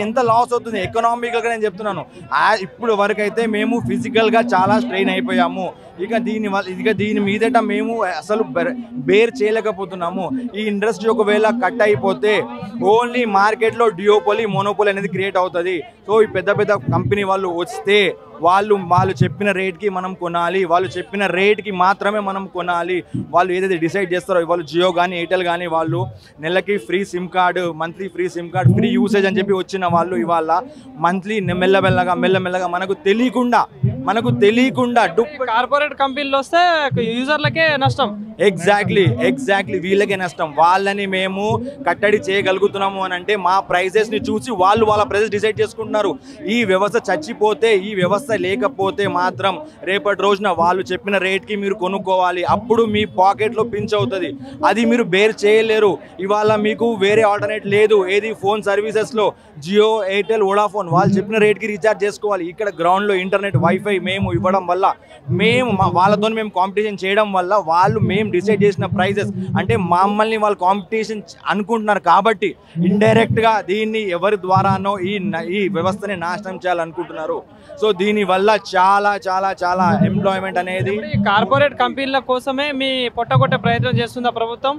ఎంత లాస్ అవుతుంది ఎకనామికల్గా నేను చెప్తున్నాను. ఇప్పుడు వరకైతే మేము ఫిజికల్గా చాలా స్ట్రెయిన్ అయిపోయాము. దీని మీదట మేము అసలు బేర్ చేయలేకపోతున్నాము. ఈ ఇండస్ట్రీ ఒకవేళ కట్ అయిపోతే ఓన్లీ మార్కెట్లో డియోపోలీ మోనోపోలీ అనేది క్రియేట్ అవుతుంది. సో ఈ పెద్ద పెద్ద కంపెనీ వాళ్ళు వస్తే వాళ్ళు చెప్పిన రేట్కి మనం కొనాలి, వాళ్ళు చెప్పిన రేట్కి మాత్రమే మనం కొనాలి. వాళ్ళు ఏదైతే డిసైడ్ చేస్తారో వాళ్ళు జియో కానీ ఎయిర్టెల్ కానీ వాళ్ళు నెలకి free SIM card, monthly free SIM card, free usage అని చెప్పి వచ్చిన వాళ్ళు ఇవాళ మంత్లీ మెల్లమెల్లగా మనకు తెలియకుండా కార్పొరేట్ కంపెనీలు వస్తే యూజర్లకే నష్టం. ఎగ్జాక్ట్లీ వీళ్ళకే నష్టం. వాళ్ళని మేము కట్టడి చేయగలుగుతున్నాము అని అంటే మా ప్రైజెస్ని చూసి వాళ్ళ ప్రైజెస్ డిసైడ్ చేసుకుంటున్నారు. ఈ వ్యవస్థ చచ్చిపోతే, ఈ వ్యవస్థ లేకపోతే మాత్రం రేపటి రోజున వాళ్ళు చెప్పిన రేట్కి మీరు కొనుక్కోవాలి. అప్పుడు మీ పాకెట్లో పించ్ అవుతుంది. అది మీరు బేర్ చేయలేరు. ఇవాళ మీకు వేరే ఆల్టర్నేట్ లేదు. ఏది ఫోన్ సర్వీసెస్లో జియో ఎయిర్టెల్ వోడాఫోన్ వాళ్ళు చెప్పిన రేట్కి రీఛార్జ్ చేసుకోవాలి. ఇక్కడ గ్రౌండ్లో ఇంటర్నెట్ వైఫై మేము ఇవ్వడం వల్ల వాళ్ళతో మేము కాంపిటీషన్ చేయడం వల్ల మేము డిసైడ్ చేసిన ప్రైజెస్ అంటే మమ్మల్ని వాళ్ళు కాంపిటీషన్ అనుకుంటున్నారు. కాబట్టి ఇండైరెక్ట్గా దీన్ని ఎవరి ద్వారానో ఈ వ్యవస్థని నాశనం చేయాలనుకుంటున్నారు. సో దీనివల్ల చాలా ఎంప్లాయ్మెంట్ అనేది కార్పొరేట్ కంపెనీల కోసమే మీ పొట్టగొట్టే ప్రయత్నం చేస్తుందా ప్రభుత్వం?